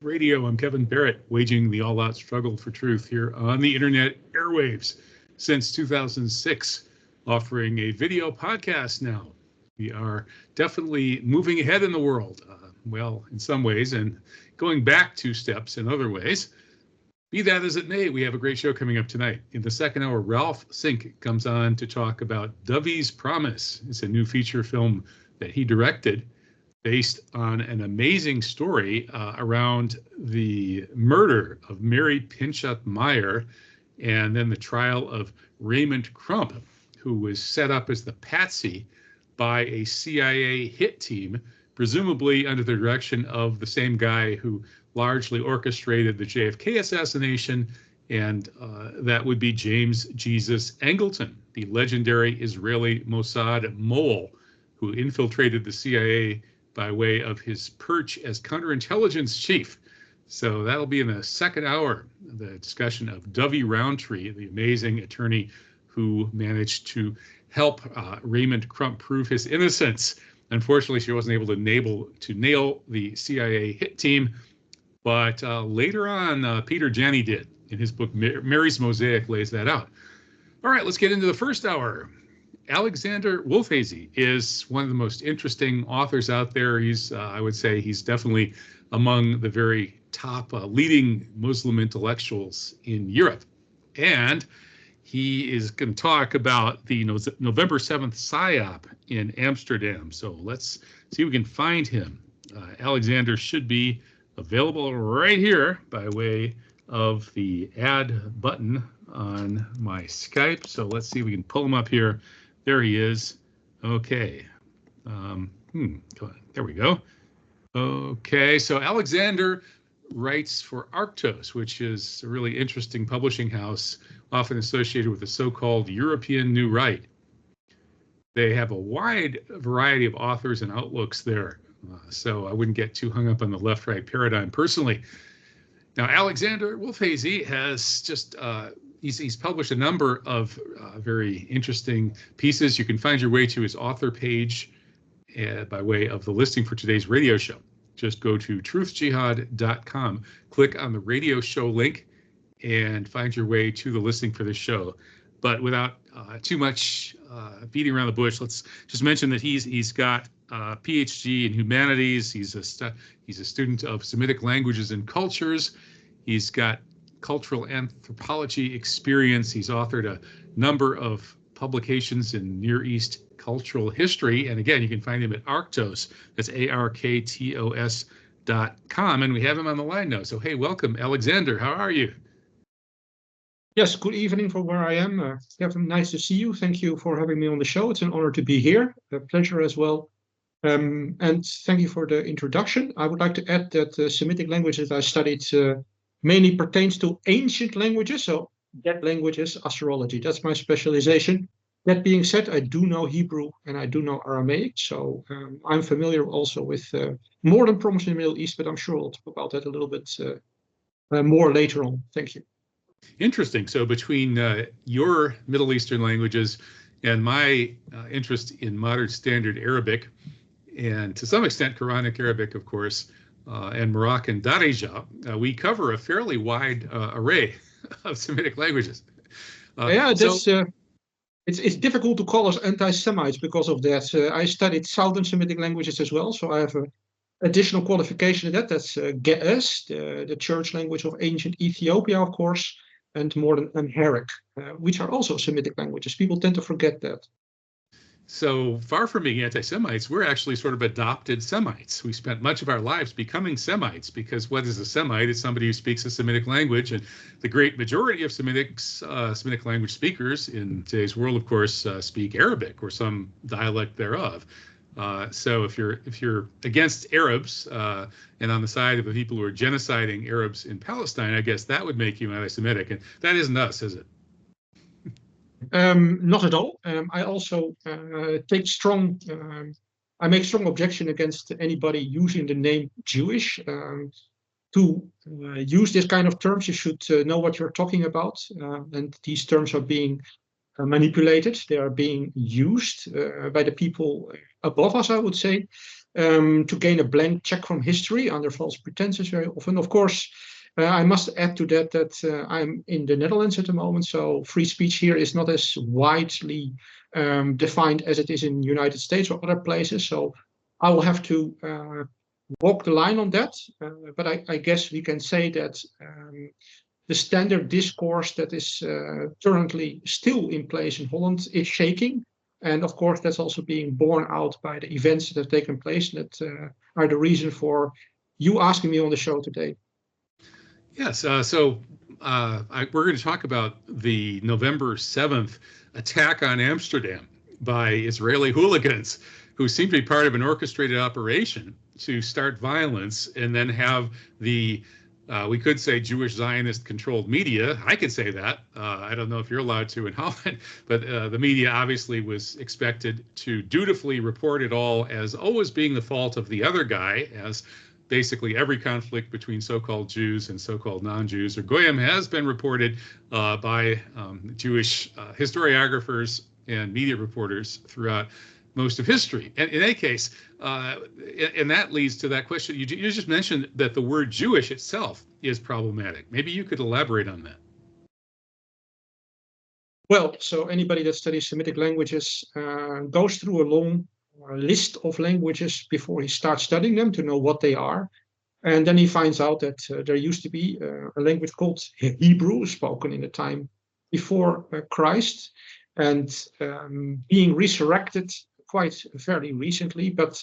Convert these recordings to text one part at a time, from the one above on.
Radio. I'm Kevin Barrett, waging the all-out struggle for truth here on the internet airwaves since 2006, offering a video podcast now. We are definitely moving ahead in the world, well, in some ways, and going back 2 steps in other ways. Be that as it may, we have a great show coming up tonight. In the second hour, Ralph Sink comes on to talk about Dovey's Promise. It's a new feature film that he directed, based on an amazing story around the murder of Mary Pinchot Meyer and then the trial of Raymond Crump, who was set up as the patsy by a CIA hit team, presumably under the direction of the same guy who largely orchestrated the JFK assassination, and that would be James Jesus Angleton, the legendary Israeli Mossad mole who infiltrated the CIA by way of his perch as counterintelligence chief. So that'll be in the second hour, the discussion of Dovey Roundtree, the amazing attorney who managed to help Raymond Crump prove his innocence. Unfortunately, she wasn't able to nail the CIA hit team, but later on, Peter Janney did. In his book, Mary's Mosaic, lays that out. All right, let's get into the first hour. Alexander Wolfhasey is one of the most interesting authors out there. He's, I would say, he's definitely among the very top leading Muslim intellectuals in Europe. And he is going to talk about the November 7th Psyop in Amsterdam. So let's see if we can find him. Alexander should be available right here by way of the add button on my Skype. So let's see if we can pull him up here. There he is. Okay. There we go. Okay, so Alexander writes for Arctos, which is a really interesting publishing house, often associated with the so-called European New Right. They have a wide variety of authors and outlooks there, so I wouldn't get too hung up on the left-right paradigm personally. Now, Alexander Wolfhasey has just he's published a number of very interesting pieces. You can find your way to his author page by way of the listing for today's radio show. Just go to truthjihad.com, click on the radio show link, and find your way to the listing for this show. But without too much beating around the bush, let's just mention that he's got a PhD in humanities. He's a student of Semitic languages and cultures. He's got cultural anthropology experience. He's authored a number of publications in Near East cultural history. And again, you can find him at Arctos. That's ARKTOS.com. And we have him on the line now. So, hey, welcome, Alexander. How are you? Yes, good evening from where I am. Kevin, nice to see you. Thank you for having me on the show. It's an honor to be here. A pleasure as well. And thank you for the introduction. I would like to add that the Semitic languages I studied mainly pertains to ancient languages, so dead languages, astrology. That's my specialization. That being said, I do know Hebrew and I do know Aramaic, so I'm familiar also with more than problems in the Middle East, but I'm sure I'll talk about that a little bit more later on. Thank you. Interesting. So between your Middle Eastern languages and my interest in modern standard Arabic, and to some extent Quranic Arabic, of course, and Moroccan Darija, we cover a fairly wide array of Semitic languages. It's difficult to call us anti-Semites because of that. I studied Southern Semitic languages as well, so I have an additional qualification in that. That's Ge'ez, the church language of ancient Ethiopia, of course, and modern Amharic, which are also Semitic languages. People tend to forget that. So far from being anti-Semites, we're actually sort of adopted Semites. We spent much of our lives becoming Semites, because what is a Semite? It's somebody who speaks a Semitic language, and the great majority of Semitic language speakers in today's world, of course, speak Arabic or some dialect thereof. So if you're against Arabs and on the side of the people who are genociding Arabs in Palestine, I guess that would make you anti-Semitic, and that isn't us, is it? Not at all. I also make strong objection against anybody using the name Jewish. To use this kind of terms, you should know what you're talking about. And these terms are being manipulated. They are being used by the people above us, I would say. to gain a blank check from history under false pretenses very often. Of course, I must add to that I'm in the Netherlands at the moment, so free speech here is not as widely defined as it is in the United States or other places. So I will have to walk the line on that. But I guess we can say that the standard discourse that is currently still in place in Holland is shaking. And of course, that's also being borne out by the events that have taken place that are the reason for you asking me on the show today. Yes, we're going to talk about the November 7th attack on Amsterdam by Israeli hooligans who seem to be part of an orchestrated operation to start violence and then have the, we could say, Jewish Zionist controlled media. I could say that. I don't know if you're allowed to in Holland, but the media obviously was expected to dutifully report it all as always being the fault of the other guy, as basically every conflict between so-called Jews and so-called non-Jews or Goyim has been reported by Jewish historiographers and media reporters throughout most of history. And in any case, and that leads to that question. You just mentioned that the word Jewish itself is problematic. Maybe you could elaborate on that. Well, so anybody that studies Semitic languages goes through a long list of languages before he starts studying them to know what they are. And then he finds out that there used to be a language called Hebrew, spoken in the time before Christ, and being resurrected quite very recently, but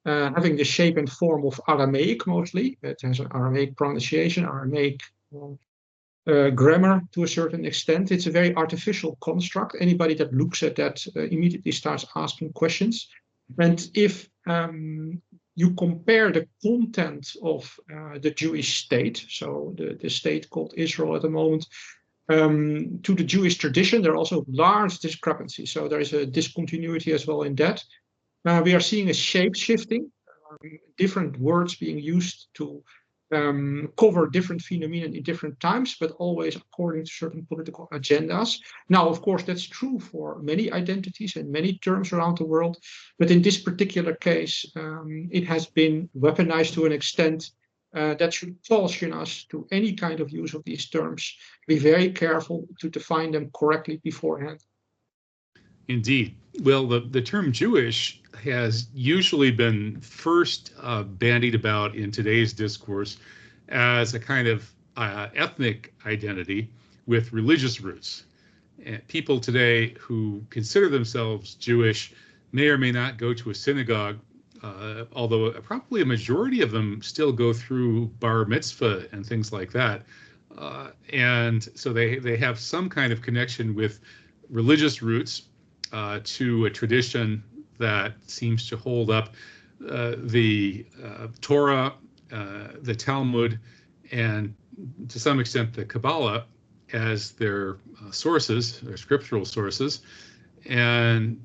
having the shape and form of Aramaic mostly. It has an Aramaic pronunciation, Aramaic grammar to a certain extent. It's a very artificial construct. Anybody that looks at that immediately starts asking questions. And if you compare the content of the Jewish state, so the state called Israel at the moment, to the Jewish tradition, there are also large discrepancies. So there is a discontinuity as well in that. We are seeing a shape shifting, different words being used to cover different phenomena in different times, but always according to certain political agendas. Now, of course, that's true for many identities and many terms around the world. But in this particular case, it has been weaponized to an extent that should caution us to any kind of use of these terms. Be very careful to define them correctly beforehand. Indeed. Well, the term Jewish has usually been first bandied about in today's discourse as a kind of ethnic identity with religious roots. And people today who consider themselves Jewish may or may not go to a synagogue, although probably a majority of them still go through bar mitzvah and things like that. And so they have some kind of connection with religious roots to a tradition that seems to hold up the Torah, the Talmud, and to some extent the Kabbalah as their sources, their scriptural sources. And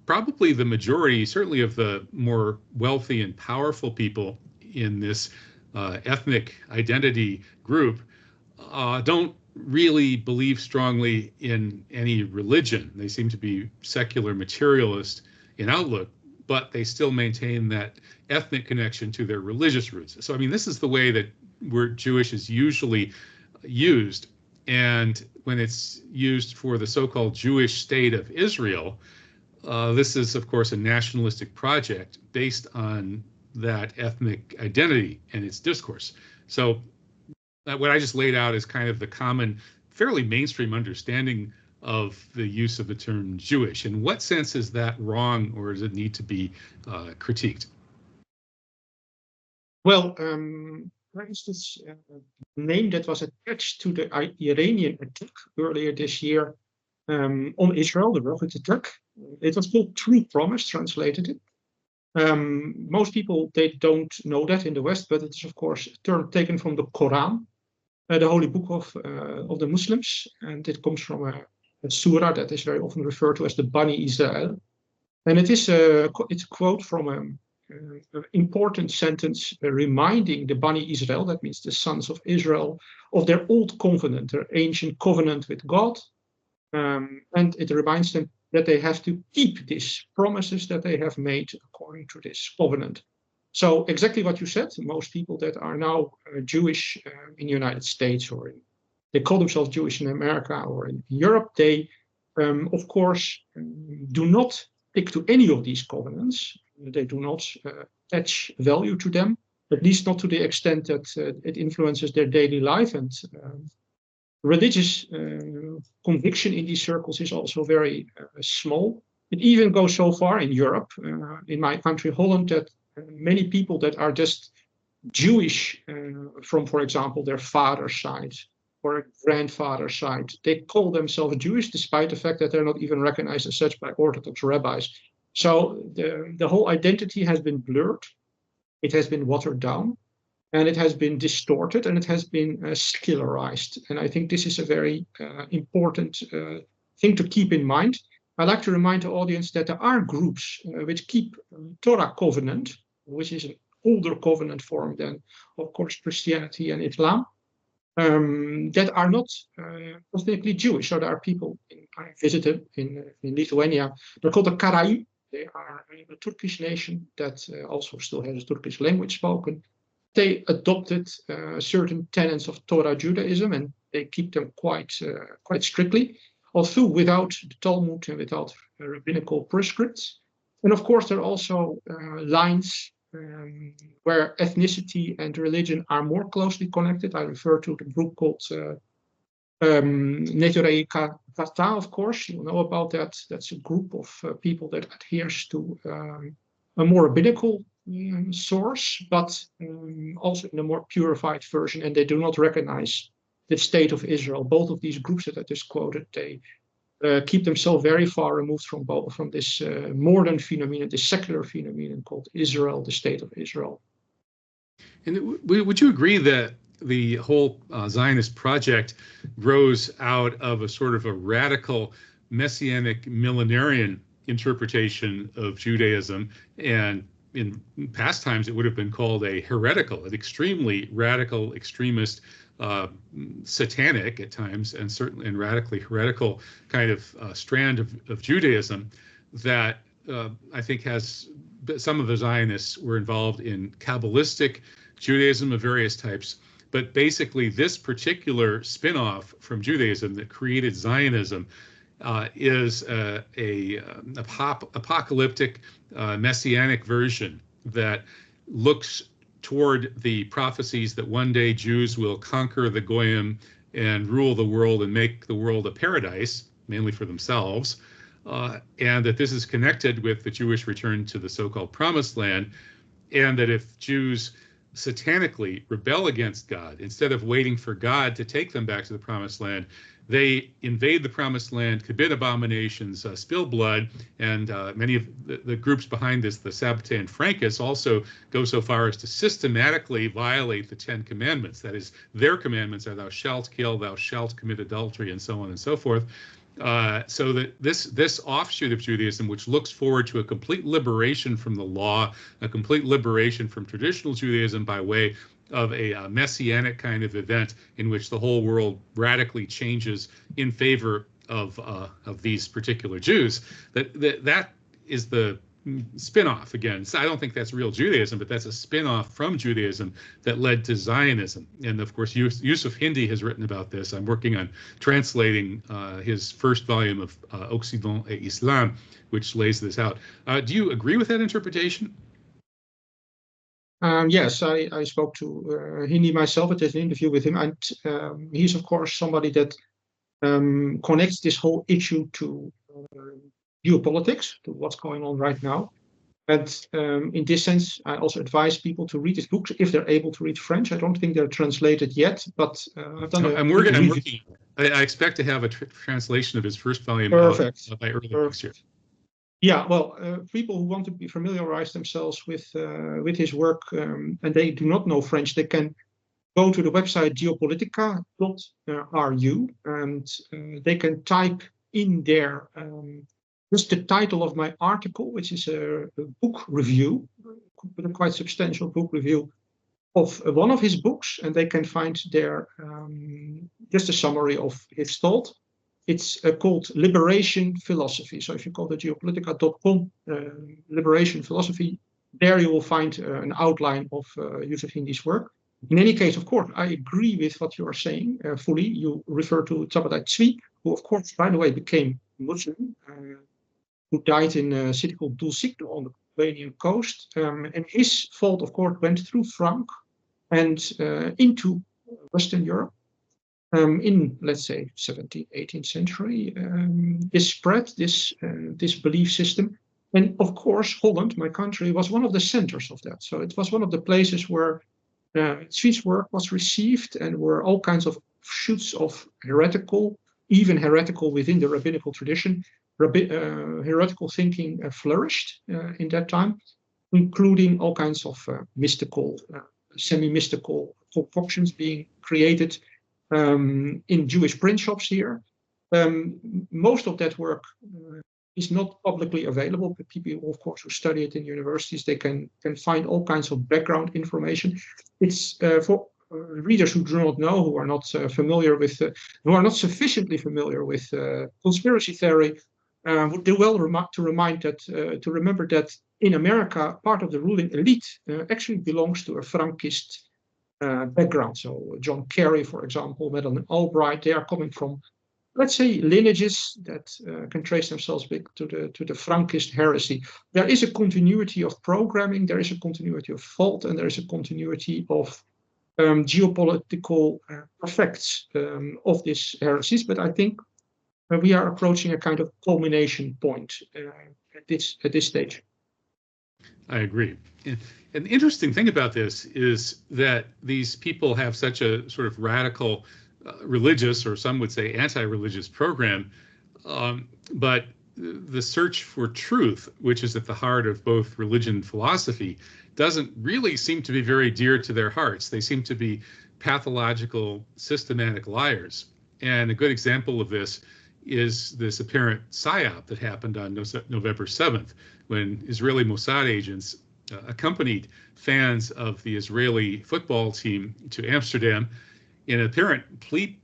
probably the majority, certainly of the more wealthy and powerful people in this ethnic identity group, don't really believe strongly in any religion. They seem to be secular materialist in outlook, but they still maintain that ethnic connection to their religious roots. So, I mean, this is the way that word Jewish is usually used. And when it's used for the so-called Jewish state of Israel, this is, of course, a nationalistic project based on that ethnic identity and its discourse. So what I just laid out is kind of the common, fairly mainstream understanding of the use of the term Jewish. In what sense is that wrong, or does it need to be critiqued? Well, for instance, the name that was attached to the Iranian attack earlier this year on Israel, the rocket attack, it was called True Promise, translated it. Most people, they don't know that in the West, but it's of course a term taken from the Quran, the holy book of the Muslims, and it comes from a surah that is very often referred to as the Bani Israel. And it's a quote from an important sentence reminding the Bani Israel, that means the sons of Israel, of their old covenant, their ancient covenant with God. And it reminds them that they have to keep these promises that they have made according to this covenant. So exactly what you said, most people that are now Jewish in the United States, or they call themselves Jewish in America or in Europe, they, of course, do not stick to any of these covenants. They do not attach value to them, at least not to the extent that it influences their daily life. And religious conviction in these circles is also very small. It even goes so far in Europe, in my country, Holland, that many people that are just Jewish from, for example, their father's side or grandfather's side, they call themselves Jewish despite the fact that they're not even recognized as such by Orthodox rabbis. So the whole identity has been blurred, it has been watered down, and it has been distorted, and it has been secularized. And I think this is a very important thing to keep in mind. I'd like to remind the audience that there are groups which keep Torah covenant, which is an older covenant form than, of course, Christianity and Islam, that are not ethnically Jewish. So there are people I visited in Lithuania. They're called the Karaim. They are a Turkish nation that also still has a Turkish language spoken. They adopted certain tenets of Torah Judaism, and they keep them quite strictly, although without the Talmud and without rabbinical prescripts. And of course, there are also lines where ethnicity and religion are more closely connected. I refer to the group called Neturei Kata, of course. You know about that. That's a group of people that adheres to a more rabbinical source, but also in a more purified version, and they do not recognize the state of Israel. Both of these groups that I just quoted, they keep themselves very far removed from this modern phenomenon, this secular phenomenon called Israel, the state of Israel. And would you agree that the whole Zionist project grows out of a sort of a radical messianic millenarian interpretation of Judaism, and in past times it would have been called a heretical, an extremely radical, extremist, satanic at times, and certainly and radically heretical kind of strand of Judaism that I think has some of the Zionists were involved in Kabbalistic Judaism of various types. But basically, this particular spin-off from Judaism that created Zionism is a apocalyptic messianic version that looks toward the prophecies that one day Jews will conquer the Goyim and rule the world and make the world a paradise, mainly for themselves, and that this is connected with the Jewish return to the so-called Promised Land, and that if Jews satanically rebel against God, instead of waiting for God to take them back to the Promised Land, they invade the Promised Land, commit abominations, spill blood, and many of the groups behind this, the Sabbatean Frankists, also go so far as to systematically violate the 10 Commandments. That is, their commandments are thou shalt kill, thou shalt commit adultery, and so on and so forth. So that this offshoot of Judaism, which looks forward to a complete liberation from the law, a complete liberation from traditional Judaism by way of a messianic kind of event in which the whole world radically changes in favor of these particular Jews, that is the spin-off again. So I don't think that's real Judaism, but that's a spin-off from Judaism that led to Zionism. And of course, Yusuf Hindi has written about this. I'm working on translating his first volume of Occident et Islam, which lays this out. Do you agree with that interpretation? Yes, I spoke to Hindi myself. I did an interview with him, and he's of course somebody that connects this whole issue to geopolitics, to what's going on right now. And in this sense, I also advise people to read his books if they're able to read French. I don't think they're translated yet, but I've done. I'm working. I expect to have a translation of his first volume out by early next year. Yeah, well, people who want to be familiarize themselves with his work and they do not know French, they can go to the website geopolitica.ru and they can type in there just the title of my article, which is a book review, a quite substantial book review of one of his books, and they can find there just a summary of his thought. It's called Liberation Philosophy. So if you go to geopolitica.com, Liberation Philosophy, there you will find an outline of Yusuf Hindi's work. In any case, of course, I agree with what you are saying fully. You refer to Tabatabai Tzvi, who, of course, by the way, became Muslim, who died in a city called Dulcik on the Albanian coast. And his fault, of course, went through Frank and into Western Europe. In, let's say, 17th, 18th century, this spread, this belief system. And of course, Holland, my country, was one of the centers of that. So it was one of the places where Tzvi's work was received and where all kinds of shoots of heretical, even heretical within the rabbinical tradition, heretical thinking flourished in that time, including all kinds of mystical, semi-mystical concoctions being created in Jewish print shops here. Most of that work is not publicly available, but people, of course, who study it in universities, they can find all kinds of background information. It's for readers who do not know, who are not familiar with, who are not sufficiently familiar with conspiracy theory, would do well to remember that in America, part of the ruling elite actually belongs to a Frankist background. So John Kerry, for example, Madeleine Albright, they are coming from, let's say, lineages that can trace themselves back to the Frankist heresy. There is a continuity of programming, there is a continuity of thought, and there is a continuity of geopolitical effects of these heresies. But I think we are approaching a kind of culmination point at this stage. I agree. And the interesting thing about this is that these people have such a sort of radical religious, or some would say anti-religious program, but the search for truth, which is at the heart of both religion and philosophy, doesn't really seem to be very dear to their hearts. They seem to be pathological, systematic liars. And a good example of this is this apparent Psyop that happened on November 7th, when Israeli Mossad agents accompanied fans of the Israeli football team to Amsterdam in an apparent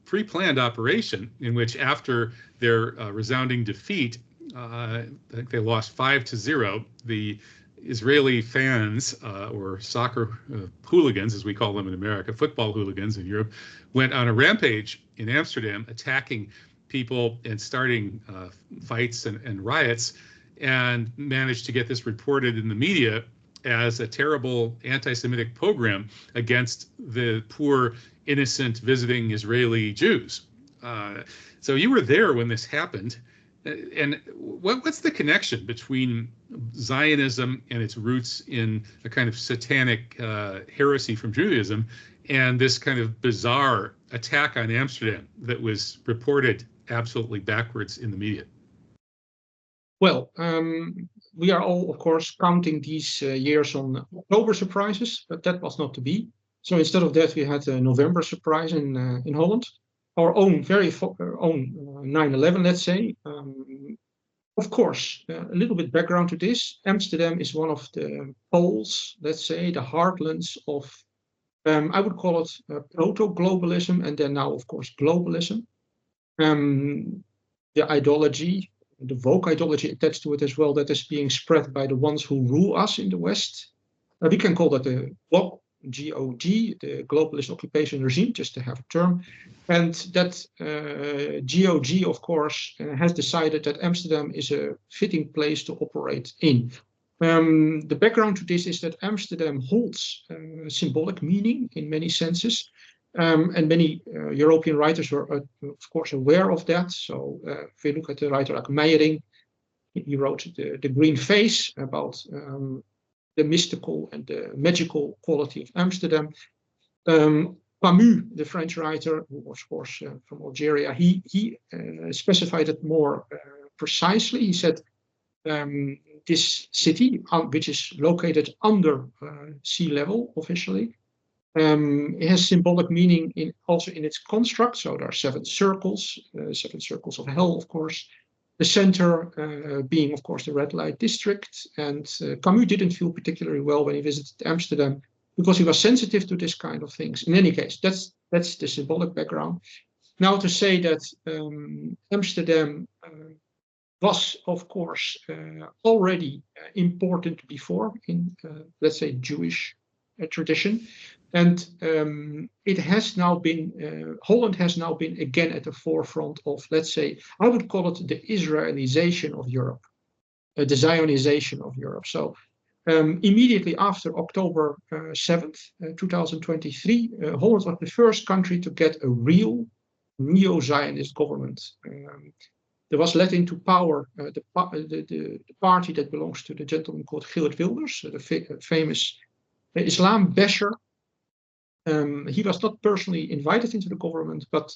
pre-planned operation in which, after their resounding defeat, I think they lost 5-0, the Israeli fans, or soccer hooligans, as we call them in America, football hooligans in Europe, went on a rampage in Amsterdam, attacking people and starting fights and riots, and managed to get this reported in the media as a terrible anti-Semitic pogrom against the poor, innocent, visiting Israeli Jews. So you were there when this happened. And what's the connection between Zionism and its roots in a kind of satanic heresy from Judaism and this kind of bizarre attack on Amsterdam that was reported absolutely backwards in the media? Well, we are all, of course, counting these years on October surprises, but that was not to be. So instead of that, we had a November surprise in Holland, our own own 9/11, let's say. Of course, a little bit background to this. Amsterdam is one of the poles, let's say, the heartlands of, I would call it proto-globalism, and then now, of course, globalism. The ideology, the woke ideology attached to it as well, that is being spread by the ones who rule us in the West. We can call that the GOG, the globalist occupation regime, just to have a term. And that GOG, of course, has decided that Amsterdam is a fitting place to operate in. The background to this is that Amsterdam holds symbolic meaning in many senses. And many European writers were, of course, aware of that. So if we look at a writer like Meijering, he wrote the Green Face about the mystical and the magical quality of Amsterdam. Camus, the French writer, who was, of course, from Algeria, he specified it more precisely. He said this city, which is located under sea level officially, it has symbolic meaning also in its construct. So there are 7 circles of hell, of course. The center being, of course, the red light district. And Camus didn't feel particularly well when he visited Amsterdam because he was sensitive to this kind of things. In any case, that's the symbolic background. Now, to say that Amsterdam was, of course, already important before in, let's say, Jewish tradition. And it has now been, Holland has now been again at the forefront of, let's say, I would call it the Israelization of Europe, the Zionization of Europe. So immediately after October 7th, 2023, Holland was the first country to get a real neo-Zionist government. There was led into power the party that belongs to the gentleman called Geert Wilders, the famous Islam basher. He was not personally invited into the government, but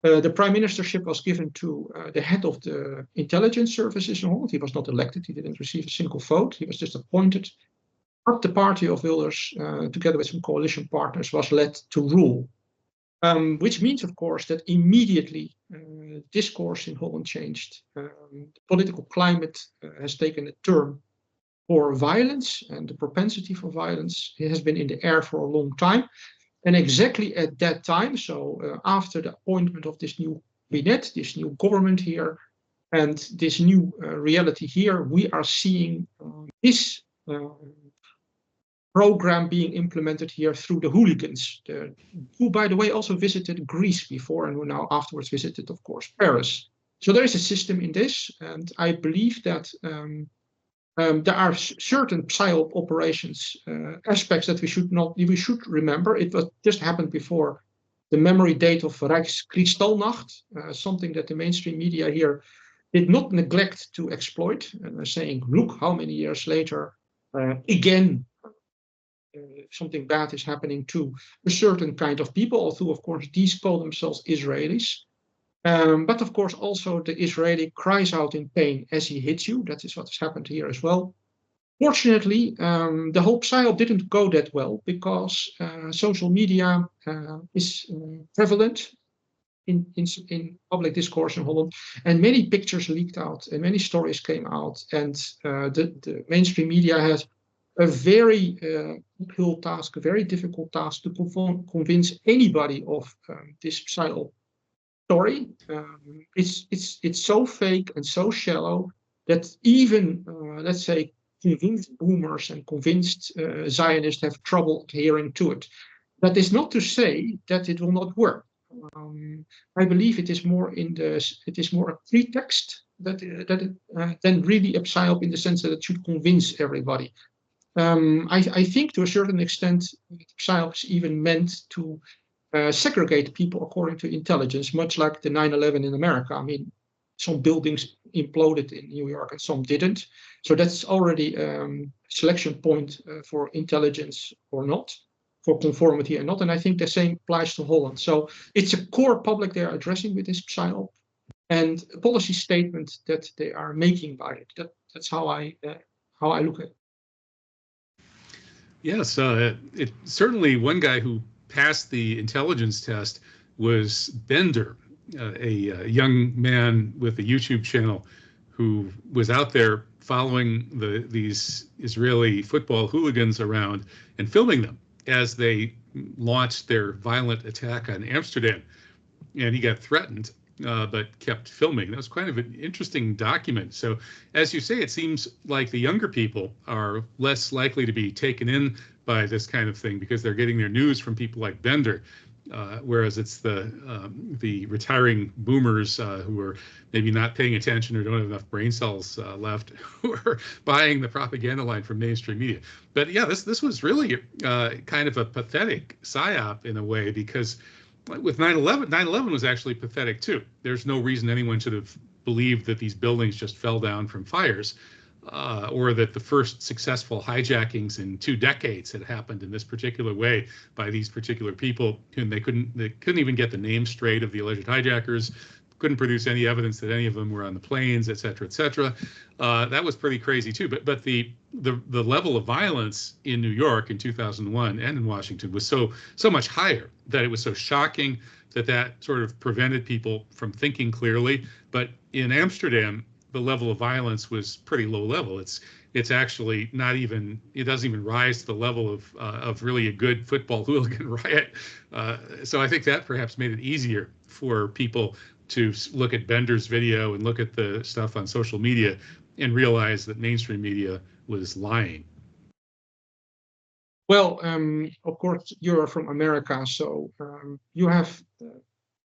the prime ministership was given to the head of the intelligence services in Holland. He was not elected. He didn't receive a single vote. He was just appointed. But the party of Wilders, together with some coalition partners, was led to rule. Which means, of course, that immediately discourse in Holland changed. The political climate has taken a turn for violence, and the propensity for violence has been in the air for a long time. And exactly at that time, so after the appointment of this new cabinet, this new government here, and this new reality here, we are seeing this program being implemented here through the hooligans, who, by the way, also visited Greece before and who now afterwards visited, of course, Paris. So there is a system in this, and I believe that there are certain Psyop operations aspects that we should remember. It was just happened before the memory date of Kristallnacht, something that the mainstream media here did not neglect to exploit, saying, look how many years later, again, something bad is happening to a certain kind of people, although, of course, these call themselves Israelis. But, of course, also the Israeli cries out in pain as he hits you. That is what has happened here as well. Fortunately, the whole Psyop didn't go that well because social media is prevalent in public discourse in Holland, and many pictures leaked out and many stories came out, and the mainstream media has a very uphill task, a very difficult task to convince anybody of this Psyop story. It's so fake and so shallow that even, let's say, convinced boomers and convinced Zionists have trouble adhering to it. That is not to say that it will not work. I believe it is more a pretext than really a Psyop in the sense that it should convince everybody. I think to a certain extent, Psyop is even meant to segregate people according to intelligence, much like the 9/11 in America. I mean, some buildings imploded in New York and some didn't. So that's already a selection point for intelligence or not, for conformity or not. And I think the same applies to Holland. So it's a core public they are addressing with this Psyop, and a policy statement that they are making by it. That's how I look at it. Yes, it certainly one guy who passed the intelligence test was Bender, a young man with a YouTube channel who was out there following these Israeli football hooligans around and filming them as they launched their violent attack on Amsterdam. And he got threatened, but kept filming. That was kind of an interesting document. So, as you say, it seems like the younger people are less likely to be taken in by this kind of thing because they're getting their news from people like Bender, whereas it's the retiring boomers who are maybe not paying attention or don't have enough brain cells left who are buying the propaganda line from mainstream media. But yeah, this was really kind of a pathetic psyop in a way, because with 9/11 was actually pathetic too. There's no reason anyone should have believed that these buildings just fell down from fires, or that the first successful hijackings in 2 decades had happened in this particular way by these particular people whom they couldn't even get the names straight of the alleged hijackers, couldn't produce any evidence that any of them were on the planes, et cetera, et cetera. That was pretty crazy too. But the level of violence in New York in 2001 and in Washington was so much higher that it was so shocking that sort of prevented people from thinking clearly. But in Amsterdam, the level of violence was pretty low level. It's actually not even, it doesn't even rise to the level of really a good football hooligan riot. So I think that perhaps made it easier for people to look at Bender's video and look at the stuff on social media and realize that mainstream media was lying? Well, of course, you're from America, so you have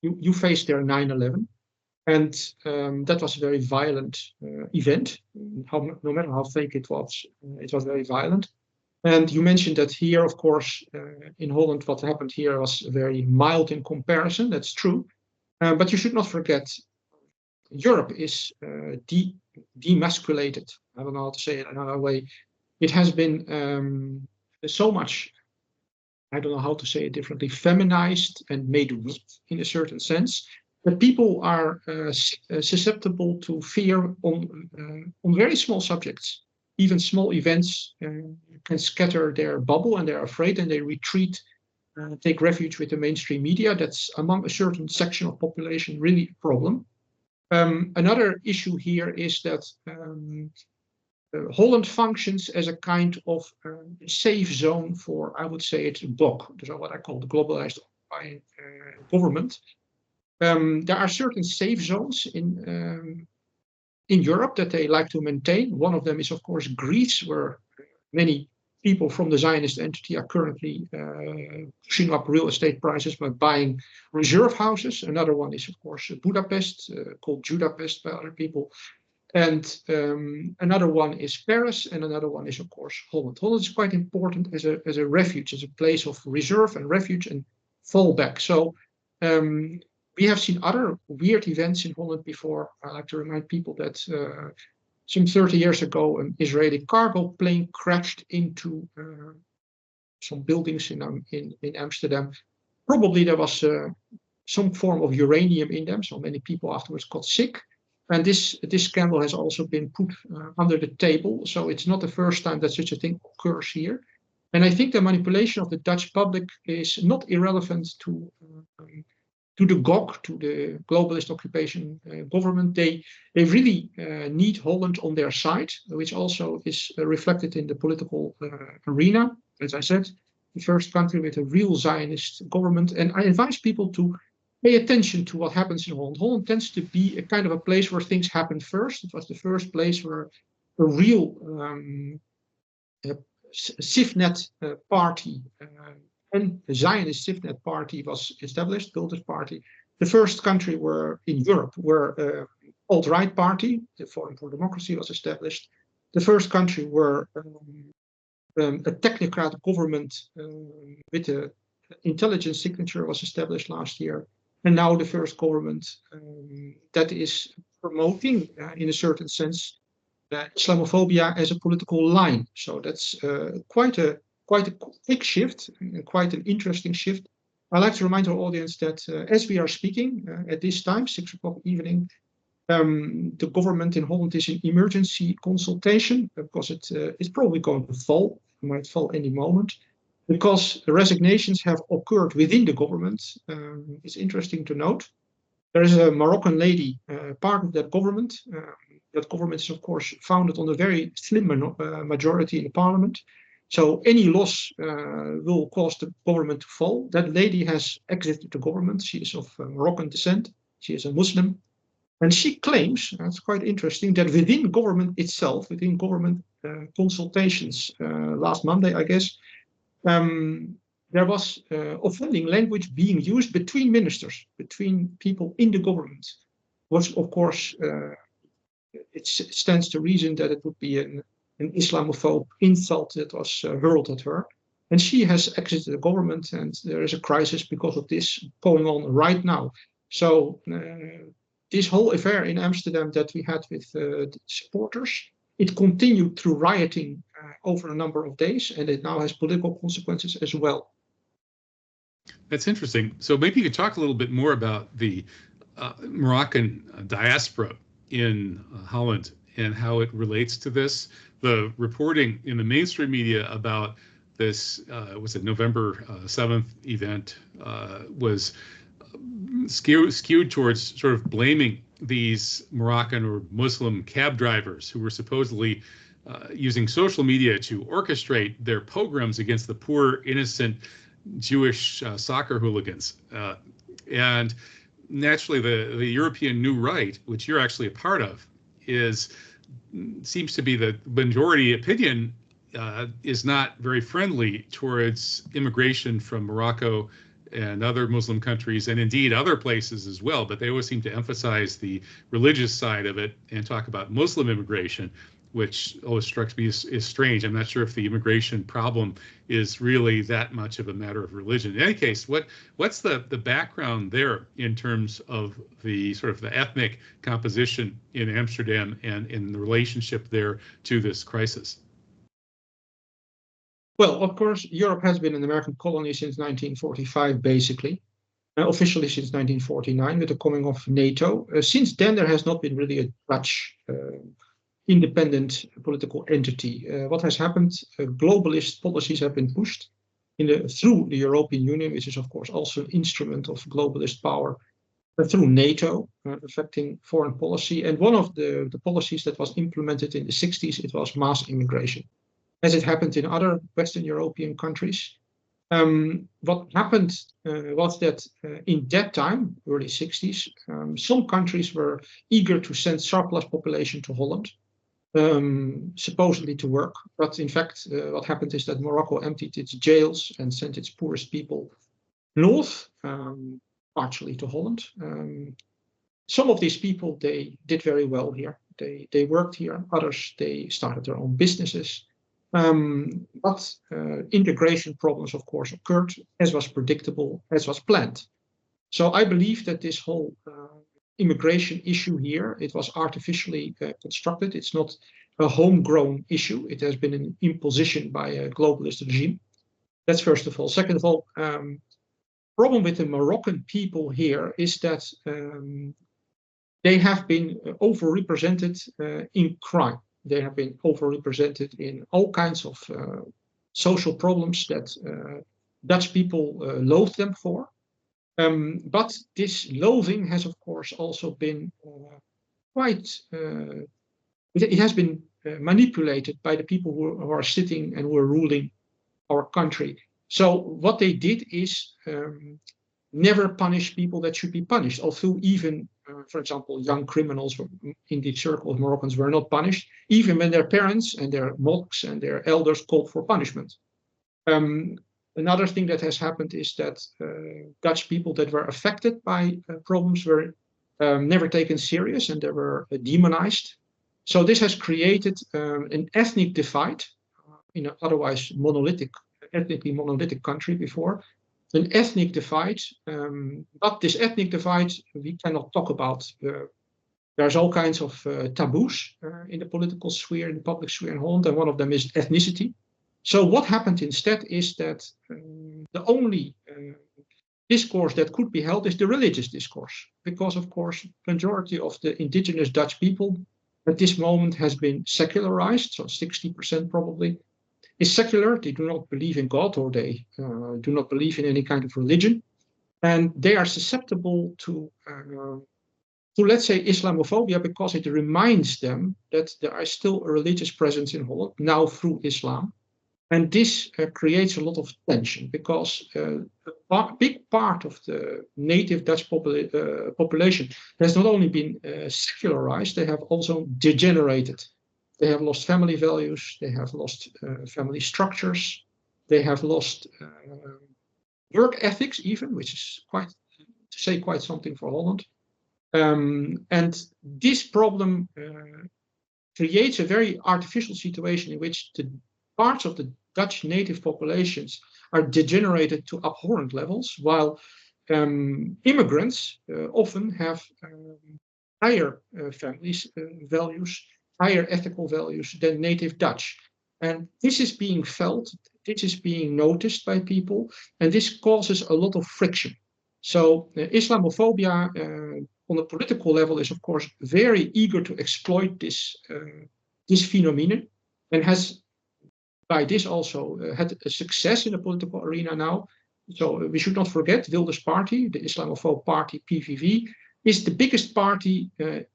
you faced their 9/11, and that was a very violent event. No matter how fake it was very violent. And you mentioned that here, of course, in Holland, what happened here was very mild in comparison. That's true, but you should not forget, Europe is demasculated. I don't know how to say it another way. It has been so much, I don't know how to say it differently, feminized and made weak in a certain sense, that people are susceptible to fear on very small subjects. Even small events can scatter their bubble, and they're afraid, and they retreat, take refuge with the mainstream media. That's, among a certain section of population, really a problem. Another issue here is that Holland functions as a kind of safe zone for, I would say, it's bloc, so what I call the globalized government. There are certain safe zones in Europe that they like to maintain. One of them is, of course, Greece, where many people from the Zionist entity are currently pushing up real estate prices by buying reserve houses. Another one is, of course, Budapest, called Judapest by other people. And another one is Paris, and another one is, of course, Holland. Holland is quite important as a refuge, as a place of reserve and refuge and fallback. So we have seen other weird events in Holland before. I like to remind people that some 30 years ago, an Israeli cargo plane crashed into some buildings in Amsterdam. Probably there was some form of uranium in them, so many people afterwards got sick. And this scandal has also been put under the table, so it's not the first time that such a thing occurs here. And I think the manipulation of the Dutch public is not irrelevant to the GOG, to the globalist occupation government. They really need Holland on their side, which also is reflected in the political arena. As I said, the first country with a real Zionist government. And I advise people to pay attention to what happens in Holland. Holland tends to be a kind of a place where things happen first. It was the first place where a real Sifnet party and the Zionist Sifnet party was established, Wilders party. The first country in Europe where alt-right party, the Forum for Democracy, was established. The first country where a technocrat government with an intelligence signature was established last year. And now the first government that is promoting, in a certain sense, Islamophobia as a political line. So that's quite a quick shift, and quite an interesting shift. I'd like to remind our audience that as we are speaking at this time, 6 o'clock evening, the government in Holland is in emergency consultation because it's probably going to fall. It might fall any moment. Because the resignations have occurred within the government. It's interesting to note. There is a Moroccan lady, part of that government. That government is, of course, founded on a very slim majority in the parliament. So any loss will cause the government to fall. That lady has exited the government. She is of Moroccan descent. She is a Muslim. And she claims, that's quite interesting, that within government itself, within government consultations last Monday, I guess, there was offending language being used between ministers, between people in the government, which, of course, it stands to reason that it would be an Islamophobe insult that was hurled at her. And she has exited the government, and there is a crisis because of this going on right now. So this whole affair in Amsterdam that we had with the supporters, it continued through rioting over a number of days, and it now has political consequences as well. That's interesting. So maybe you could talk a little bit more about the Moroccan diaspora in Holland and how it relates to this. The reporting in the mainstream media about this, was it November 7th event, was skewed towards sort of blaming these Moroccan or Muslim cab drivers who were supposedly using social media to orchestrate their pogroms against the poor, innocent Jewish soccer hooligans. And naturally, the European New Right, which you're actually a part of, seems to be the majority opinion, is not very friendly towards immigration from Morocco and other Muslim countries, and indeed other places as well. But they always seem to emphasize the religious side of it and talk about Muslim immigration, which always struck me as strange. I'm not sure if the immigration problem is really that much of a matter of religion. In any case, what's the background there in terms of the sort of the ethnic composition in Amsterdam and in the relationship there to this crisis? Well, of course, Europe has been an American colony since 1945, basically, officially since 1949 with the coming of NATO. Since then, there has not been really a Dutch independent political entity. What has happened, globalist policies have been pushed through the European Union, which is, of course, also an instrument of globalist power, through NATO, affecting foreign policy. And one of the policies that was implemented in the 60s, it was mass immigration, as it happened in other Western European countries. What happened was that in that time, early 60s, some countries were eager to send surplus population to Holland, supposedly to work. But in fact, what happened is that Morocco emptied its jails and sent its poorest people north, partially to Holland. Some of these people, they did very well here. They worked here. Others, they started their own businesses. But integration problems, of course, occurred, as was predictable, as was planned. So I believe that this whole immigration issue here, it was artificially constructed. It's not a homegrown issue. It has been an imposition by a globalist regime. That's first of all. Second of all, problem with the Moroccan people here is that they have been overrepresented in crime. They have been overrepresented in all kinds of social problems that Dutch people loathe them for. But this loathing has, of course, also been it has been manipulated by the people who are sitting and who are ruling our country. So what they did is never punish people that should be punished, although even, for example, young criminals in the circle of Moroccans were not punished, even when their parents and their mosques and their elders called for punishment. Another thing that has happened is that Dutch people that were affected by problems were never taken serious, and they were demonized. So this has created an ethnic divide in an otherwise ethnically monolithic country before. An ethnic divide, but this ethnic divide we cannot talk about. There's all kinds of taboos in the political sphere, in the public sphere in Holland, and one of them is ethnicity. So what happened instead is that the only discourse that could be held is the religious discourse, because of course the majority of the indigenous Dutch people at this moment has been secularized, so 60% probably is secular. They do not believe in God, or they do not believe in any kind of religion, and they are susceptible to let's say Islamophobia, because it reminds them that there is still a religious presence in Holland now through Islam. And this creates a lot of tension, because a big part of the native Dutch population has not only been secularized, they have also degenerated. They have lost family values, they have lost family structures, they have lost work ethics even, which is quite something for Holland. And this problem creates a very artificial situation in which the parts of the Dutch native populations are degenerated to abhorrent levels, while immigrants often have higher families values, higher ethical values than native Dutch. And this is being felt, this is being noticed by people, and this causes a lot of friction. So Islamophobia on a political level is, of course, very eager to exploit this phenomenon, and has by this also had a success in the political arena now. So we should not forget Wilders' party, the Islamophobe party PVV, is the biggest party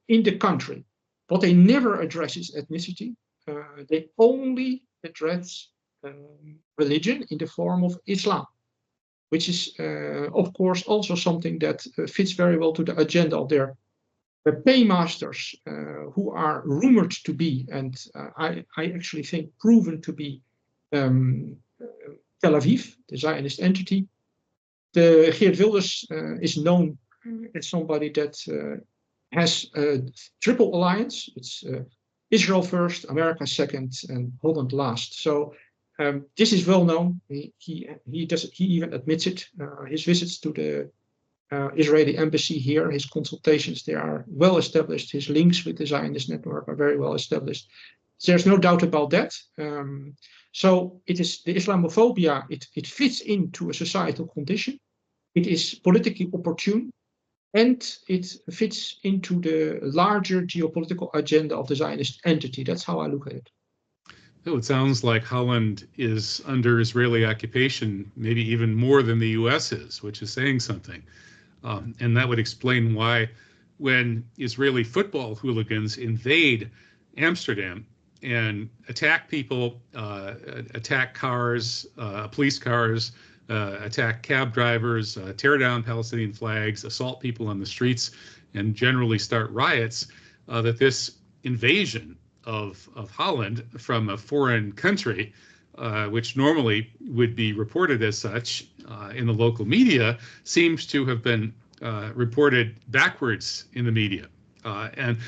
in the country. But they never address ethnicity. They only address religion in the form of Islam. which is, of course, also something that fits very well to the agenda of their paymasters, who are rumored to be, and I actually think proven to be, Tel Aviv, the Zionist entity. The Geert Wilders is known as somebody that has a triple alliance. It's Israel first, America second, and Holland last. So this is well known. He even admits it. His visits to the Israeli embassy here, his consultations there are well established. His links with the Zionist network are very well established. There's no doubt about that. So it is the Islamophobia. It fits into a societal condition. It is politically opportune, and it fits into the larger geopolitical agenda of the Zionist entity. That's how I look at it. Oh, it sounds like Holland is under Israeli occupation, maybe even more than the U.S. is, which is saying something. And that would explain why, when Israeli football hooligans invade Amsterdam and attack people, attack cars, police cars, attack cab drivers, tear down Palestinian flags, assault people on the streets, and generally start riots, that this invasion of Holland from a foreign country, which normally would be reported as such in the local media, seems to have been reported backwards in the media. And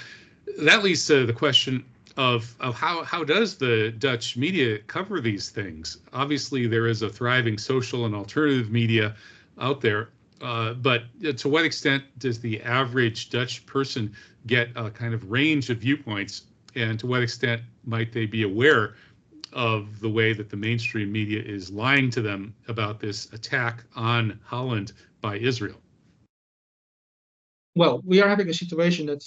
that leads to the question of how does the Dutch media cover these things? Obviously, there is a thriving social and alternative media out there, but to what extent does the average Dutch person get a kind of range of viewpoints, and to what extent might they be aware of the way that the mainstream media is lying to them about this attack on Holland by Israel? Well, we are having a situation that,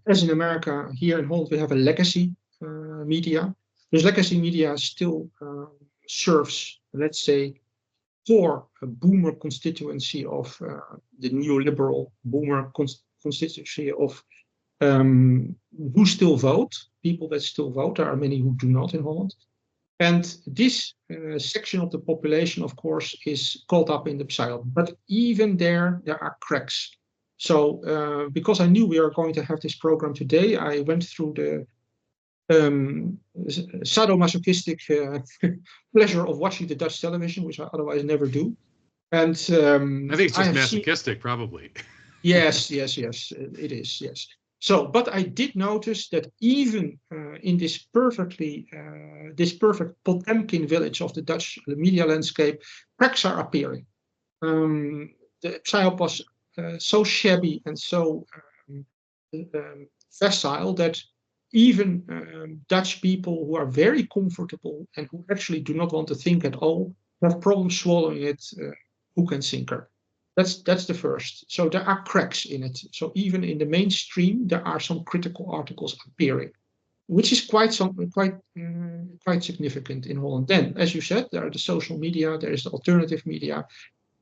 as in America, here in Holland, we have a legacy media. This legacy media still serves, let's say, for a boomer constituency of the neoliberal boomer constituency of who still vote, people that still vote. There are many who do not in Holland. And this section of the population, of course, is caught up in the Psyop. But even there are cracks. So because I knew we are going to have this program today, I went through the sadomasochistic pleasure of watching the Dutch television, which I otherwise never do. And I think it's just masochistic, probably. Yes, it is, yes. So, but I did notice that even in this perfect Potemkin village of the Dutch media landscape, cracks are appearing. The Psyop was so shabby and so facile that even Dutch people who are very comfortable and who actually do not want to think at all have problems swallowing it hook and sinker. That's the first. So there are cracks in it. So even in the mainstream, there are some critical articles appearing, which is quite significant in Holland. Then, as you said, there are the social media, there is the alternative media.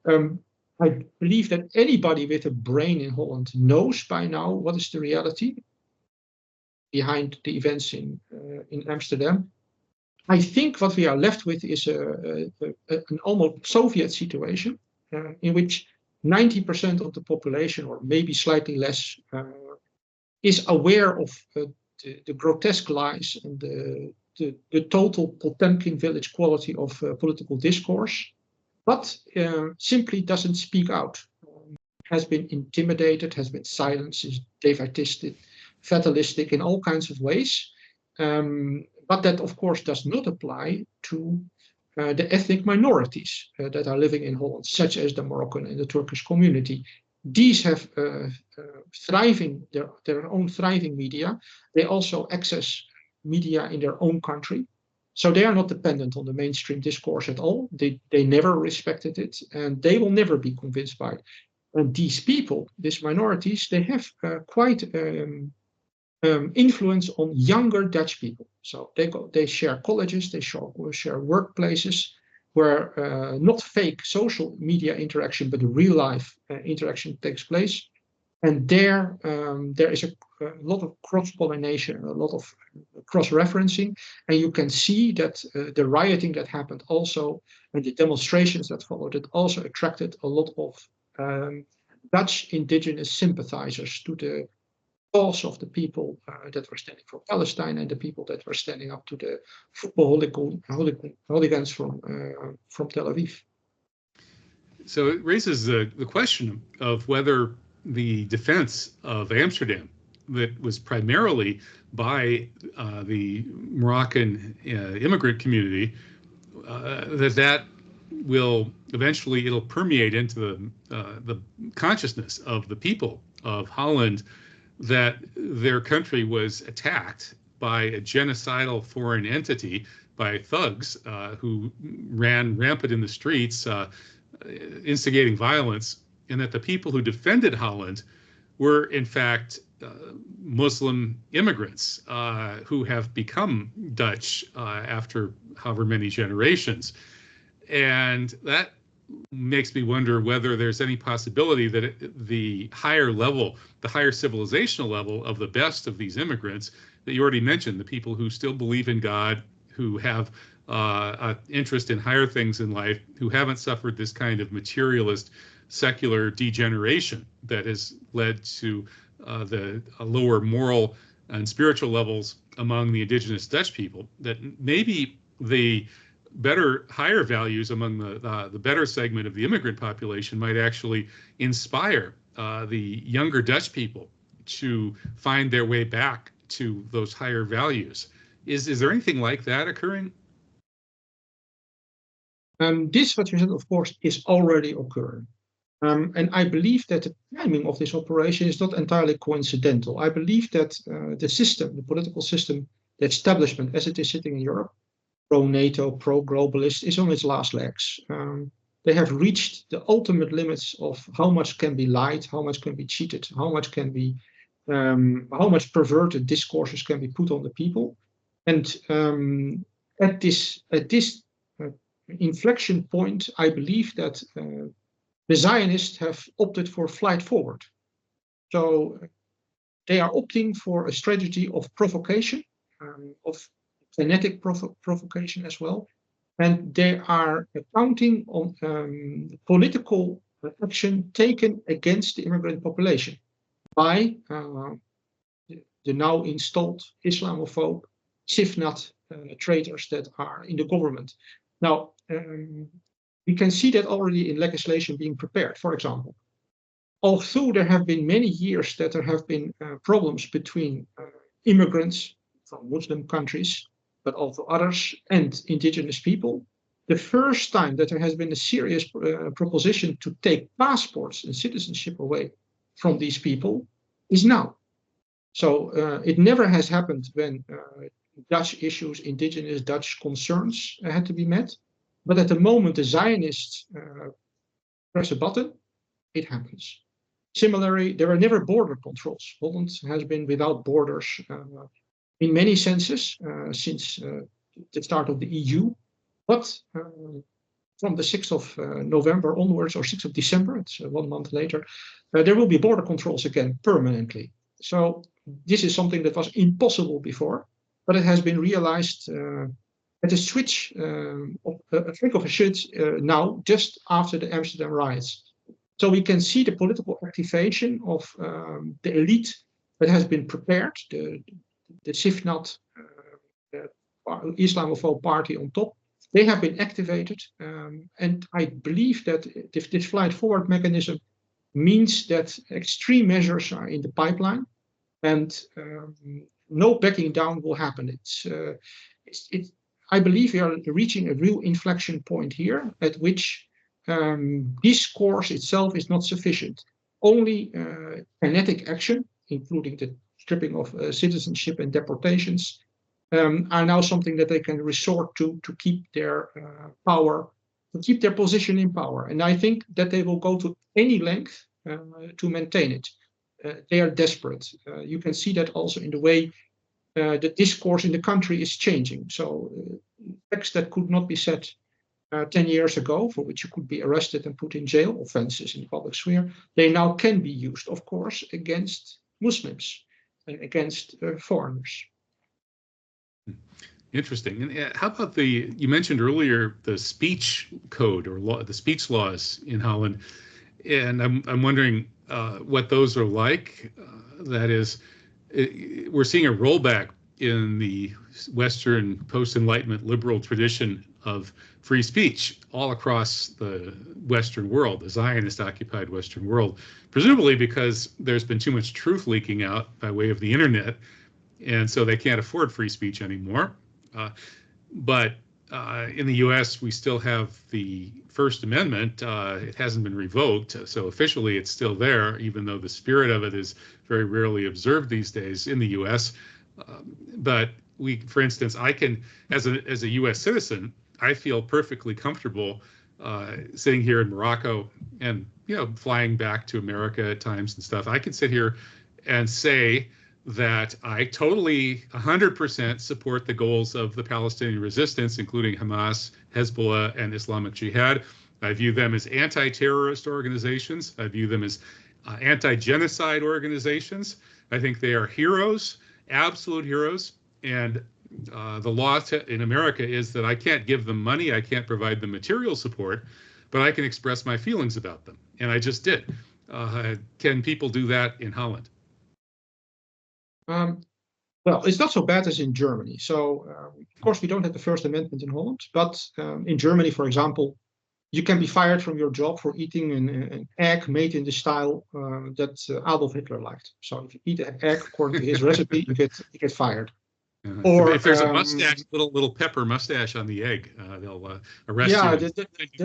I believe that anybody with a brain in Holland knows by now what is the reality behind the events in Amsterdam. I think what we are left with is an almost Soviet situation in which 90% of the population, or maybe slightly less, is aware of the grotesque lies and the total Potemkin village quality of political discourse, but simply doesn't speak out, has been intimidated, has been silenced, is defeatistic, fatalistic in all kinds of ways. But that, of course, does not apply to the ethnic minorities that are living in Holland, such as the Moroccan and the Turkish community. These have their own thriving media. They also access media in their own country. So they are not dependent on the mainstream discourse at all. They never respected it, and they will never be convinced by it. And these people, these minorities, they have quite influence on younger Dutch people. So they share colleges, they share workplaces where not fake social media interaction, but real life interaction takes place. And there is a lot of cross-pollination, a lot of cross-referencing, and you can see that the rioting that happened also, and the demonstrations that followed it also attracted a lot of Dutch indigenous sympathizers to the cause of the people that were standing for Palestine and the people that were standing up to the football hooligans from Tel Aviv. So it raises the question of whether the defense of Amsterdam, that was primarily by the Moroccan immigrant community, that will eventually, it'll permeate into the consciousness of the people of Holland, that their country was attacked by a genocidal foreign entity, by thugs who ran rampant in the streets, instigating violence, and that the people who defended Holland were in fact Muslim immigrants who have become Dutch after however many generations. And that makes me wonder whether there's any possibility that the higher level, the higher civilizational level of the best of these immigrants that you already mentioned, the people who still believe in God, who have an interest in higher things in life, who haven't suffered this kind of materialist secular degeneration that has led to the lower moral and spiritual levels among the indigenous Dutch people, that maybe the better, higher values among the better segment of the immigrant population might actually inspire the younger Dutch people to find their way back to those higher values. Is there anything like that occurring? This, what you said, of course, is already occurring. And I believe that the timing of this operation is not entirely coincidental. I believe that the system, the political system, the establishment as it is sitting in Europe, pro-NATO, pro-globalist, is on its last legs. They have reached the ultimate limits of how much can be lied, how much can be cheated, how much perverted discourses can be put on the people. And at this inflection point, I believe that the Zionists have opted for flight forward. So they are opting for a strategy of provocation, of kinetic provocation as well. And they are counting on political action taken against the immigrant population by the now installed Islamophobe, Sifnat traitors that are in the government. Now, we can see that already in legislation being prepared. For example, although there have been many years that there have been problems between immigrants from Muslim countries, but also others, and indigenous people, the first time that there has been a serious proposition to take passports and citizenship away from these people is now. So it never has happened when Dutch issues, indigenous Dutch concerns had to be met. But at the moment the Zionists press a button, it happens. Similarly, there were never border controls. Holland has been without borders in many senses since the start of the EU. But from the 6th of November onwards, or 6th of December, it's 1 month later, there will be border controls again permanently. So this is something that was impossible before, but it has been realized at a switch, a flick of a switch now, just after the Amsterdam riots. So we can see the political activation of the elite that has been prepared, the Sifnat Islamophobe party on top. They have been activated, and I believe that this flight forward mechanism means that extreme measures are in the pipeline, and no backing down will happen. I believe we are reaching a real inflection point here, at which discourse itself is not sufficient. Only kinetic action, including the stripping of citizenship and deportations, are now something that they can resort to keep their power, to keep their position in power. And I think that they will go to any length to maintain it. They are desperate. You can see that also in the way the discourse in the country is changing. So texts that could not be said 10 years ago, for which you could be arrested and put in jail, offenses in the public sphere, they now can be used, of course, against Muslims and against foreigners. Interesting. And how about you mentioned earlier the speech code or the speech laws in Holland, and I'm wondering what those are like. That is, we're seeing a rollback in the Western post-Enlightenment liberal tradition of free speech all across the Western world, the Zionist-occupied Western world, presumably because there's been too much truth leaking out by way of the internet, and so they can't afford free speech anymore. But in the U.S., we still have the First Amendment. It hasn't been revoked, so officially it's still there, even though the spirit of it is very rarely observed these days in the U.S. But for instance, I can, as a U.S. citizen, I feel perfectly comfortable sitting here in Morocco and flying back to America at times and stuff. I can sit here and say that I totally 100% support the goals of the Palestinian resistance, including Hamas, Hezbollah, and Islamic Jihad. I view them as anti-terrorist organizations. I view them as anti-genocide organizations. I think they are heroes, absolute heroes. And the law in America is that I can't give them money, I can't provide them material support, but I can express my feelings about them. And I just did. Can people do that in Holland? Well, it's not so bad as in Germany. So, of course, we don't have the First Amendment in Holland, but in Germany, for example, you can be fired from your job for eating an egg made in the style that Adolf Hitler liked. So, if you eat an egg according to his recipe, you get fired. Or if there's a mustache, little pepper mustache on the egg, they'll arrest you. Yeah,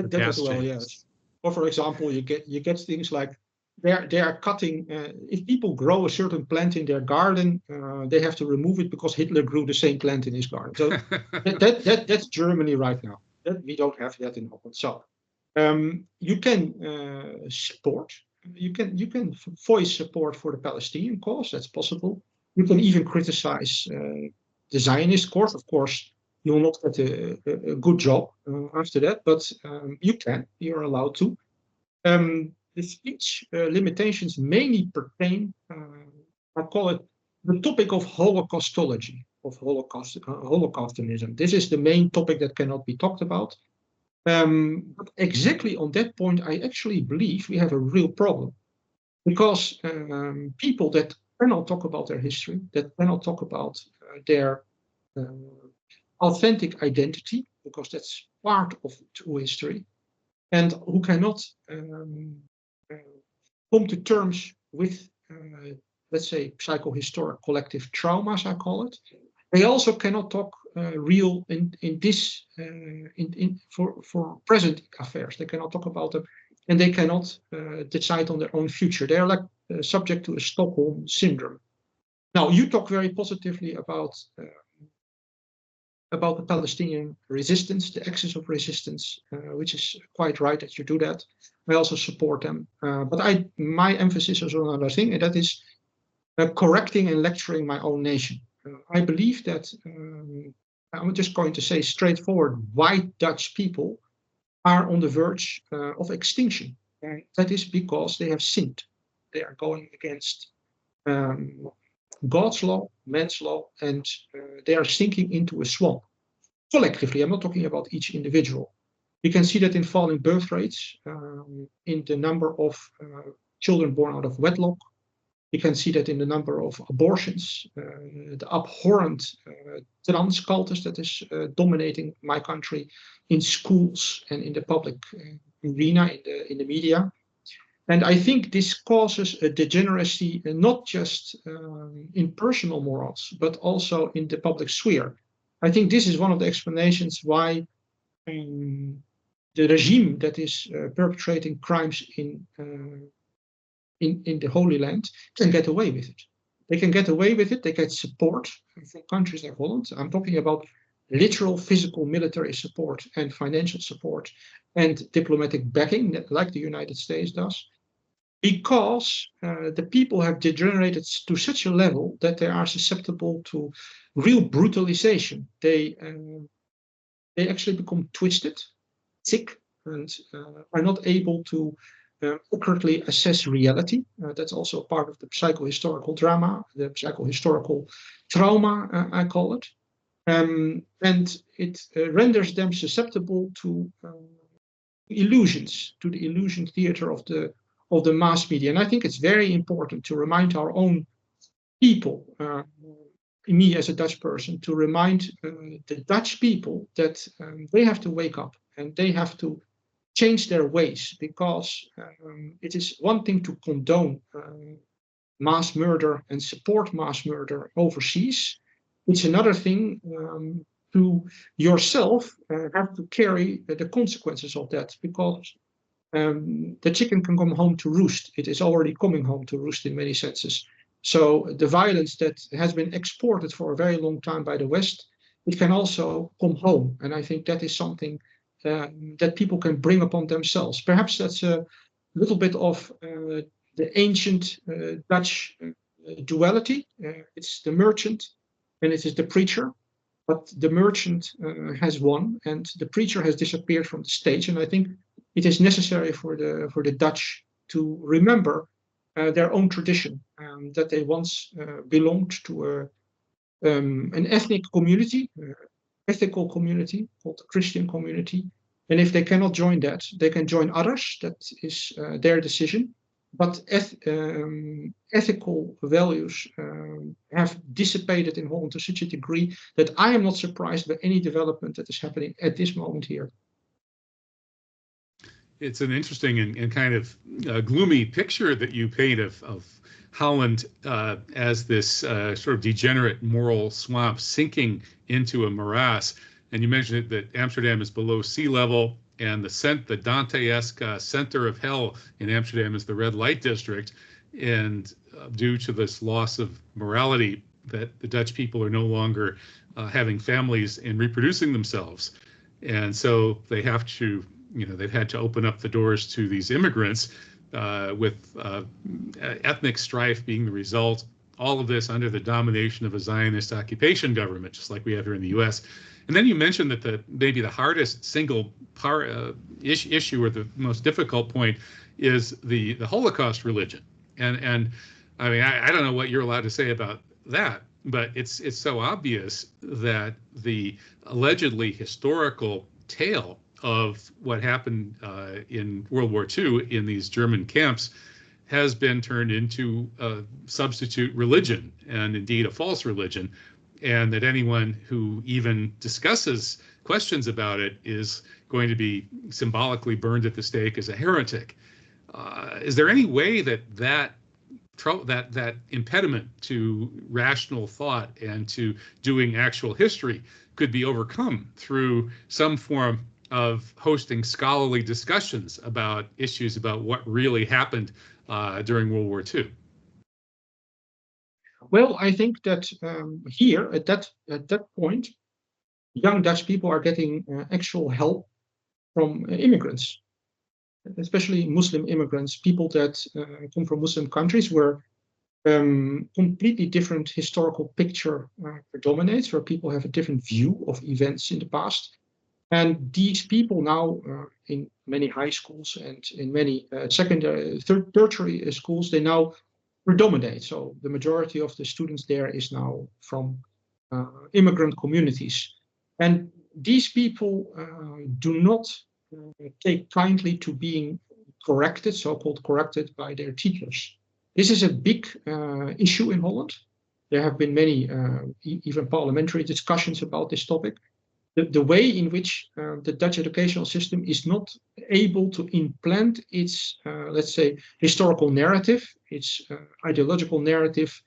that as well. Yes. Or for example, you get things like they are cutting. If people grow a certain plant in their garden, they have to remove it because Hitler grew the same plant in his garden. So that's Germany right now. We don't have that in Holland. So you can support. You can voice support for the Palestinian cause. That's possible. You can even criticize the Zionist cause. Of course, you will not get a good job after that, but you're allowed to. The speech limitations mainly pertain, I call it the topic of Holocaustology, of Holocaustinism. This is the main topic that cannot be talked about. But exactly on that point, I actually believe we have a real problem, because people that cannot talk about their history, that cannot talk about their authentic identity, because that's part of true history, and who cannot come to terms with, let's say, psychohistoric collective traumas, I call it. They also cannot talk real for present affairs. They cannot talk about them, and they cannot decide on their own future. They are like subject to a Stockholm syndrome. Now, you talk very positively about the Palestinian resistance, the axis of resistance, which is quite right that you do that. I also support them. But my emphasis is on another thing, and that is correcting and lecturing my own nation. I believe that, I'm just going to say straightforward, white Dutch people are on the verge of extinction. And that is because they have sinned. They are going against God's law, man's law, and they are sinking into a swamp. Collectively, I'm not talking about each individual. You can see that in falling birth rates, in the number of children born out of wedlock. You can see that in the number of abortions, the abhorrent trans cultus that is dominating my country in schools and in the public arena, in the media. And I think this causes a degeneracy, not just in personal morals, but also in the public sphere. I think this is one of the explanations why the regime that is perpetrating crimes in the Holy Land can get away with it. They can get away with it. They get support from countries like Holland. I'm talking about literal physical military support and financial support and diplomatic backing, like the United States does, because the people have degenerated to such a level that they are susceptible to real brutalization. They actually become twisted. sick and are not able to accurately assess reality. That's also part of the psychohistorical drama, the psychohistorical trauma, I call it. And it renders them susceptible to illusions, to the illusion theater of the mass media. And I think it's very important to remind our own people, me as a Dutch person, to remind the Dutch people that they have to wake up and they have to change their ways, because it is one thing to condone mass murder and support mass murder overseas. It's another thing to yourself have to carry the consequences of that, because the chicken can come home to roost. It is already coming home to roost in many senses. So the violence that has been exported for a very long time by the West, it can also come home. And I think that is something that people can bring upon themselves. Perhaps that's a little bit of the ancient Dutch duality. It's the merchant and it is the preacher. But the merchant has won and the preacher has disappeared from the stage. And I think it is necessary for the Dutch to remember their own tradition, that they once belonged to an ethnic community, ethical community called the Christian community. And if they cannot join that, they can join others. That is their decision. But ethical values have dissipated in Holland to such a degree that I am not surprised by any development that is happening at this moment here. It's an interesting and kind of gloomy picture that you paint of Holland as this sort of degenerate moral swamp sinking into a morass. And you mentioned that Amsterdam is below sea level, and the Dante-esque center of hell in Amsterdam is the red light district. And due to this loss of morality, that the Dutch people are no longer having families and reproducing themselves. And so they have to, they've had to open up the doors to these immigrants with ethnic strife being the result. All of this under the domination of a Zionist occupation government, just like we have here in the U.S. And then you mentioned that maybe the hardest single issue or the most difficult point is the Holocaust religion. And I mean, I don't know what you're allowed to say about that, but it's so obvious that the allegedly historical tale of what happened in World War II in these German camps has been turned into a substitute religion, and indeed a false religion, and that anyone who even discusses questions about it is going to be symbolically burned at the stake as a heretic. Is there any way that impediment to rational thought and to doing actual history could be overcome through some form of hosting scholarly discussions about issues about what really happened during World War II? Well, I think that here at that point, young Dutch people are getting actual help from immigrants, especially Muslim immigrants, people that come from Muslim countries where completely different historical picture predominates, where people have a different view of events in the past. And these people now, in many high schools and in many secondary, tertiary schools, they now predominate. So the majority of the students there is now from immigrant communities. And these people do not take kindly to being corrected, so-called corrected by their teachers. This is a big issue in Holland. There have been many even parliamentary discussions about this topic. The way in which the Dutch educational system is not able to implant its, let's say, historical narrative, its ideological narrative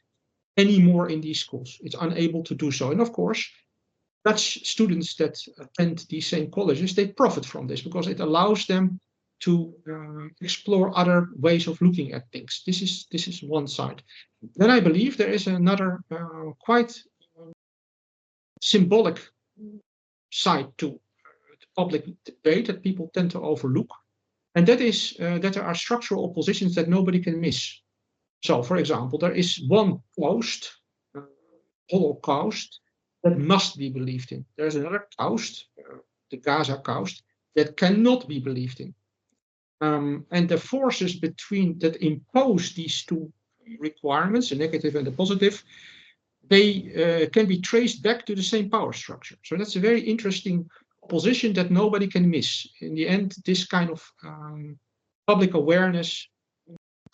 anymore in these schools. It's unable to do so. And of course, Dutch students that attend these same colleges, they profit from this because it allows them to explore other ways of looking at things. This is one side. Then I believe there is another quite symbolic side to the public debate that people tend to overlook, and that is that there are structural oppositions that nobody can miss. So, for example, there is one coast, Holocaust, that must be believed in. There's another coast, the Gaza coast, that cannot be believed in. And the forces between that impose these two requirements, the negative and the positive, they can be traced back to the same power structure. So that's a very interesting position that nobody can miss. In the end, this kind of public awareness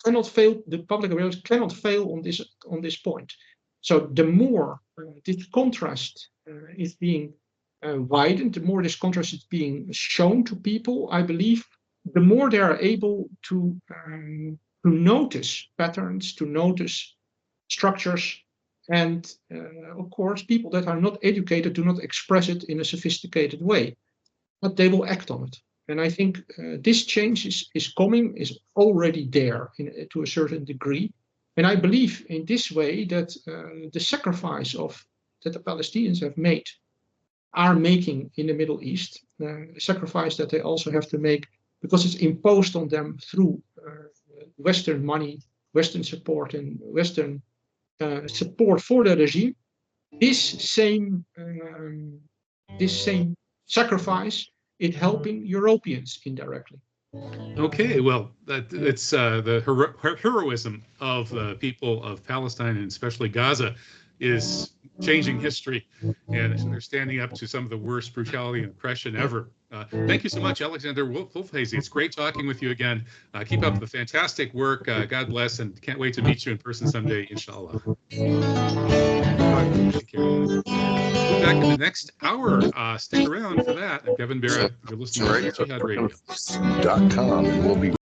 cannot fail. The public awareness cannot fail on this point. So the more this contrast is being widened, the more this contrast is being shown to people, I believe, the more they are able to notice patterns, to notice structures. And of course, people that are not educated do not express it in a sophisticated way, but they will act on it. And I think this change is coming, is already there to a certain degree. And I believe in this way that the sacrifice that the Palestinians are making in the Middle East, a sacrifice that they also have to make because it's imposed on them through Western money, Western support, and Western support for the regime. This same sacrifice is helping Europeans indirectly. Okay, well, it's the heroism of the people of Palestine and especially Gaza is changing history, and they're standing up to some of the worst brutality and oppression ever. Thank you so much, Alexander Wolfhazy. It's great talking with you again. Keep up the fantastic work. God bless, and can't wait to meet you in person someday, inshallah. Take care. We'll be back in the next hour. Stick around for that. I'm Kevin Barrett. You're listening to Jihad Radio. .com, and we'll be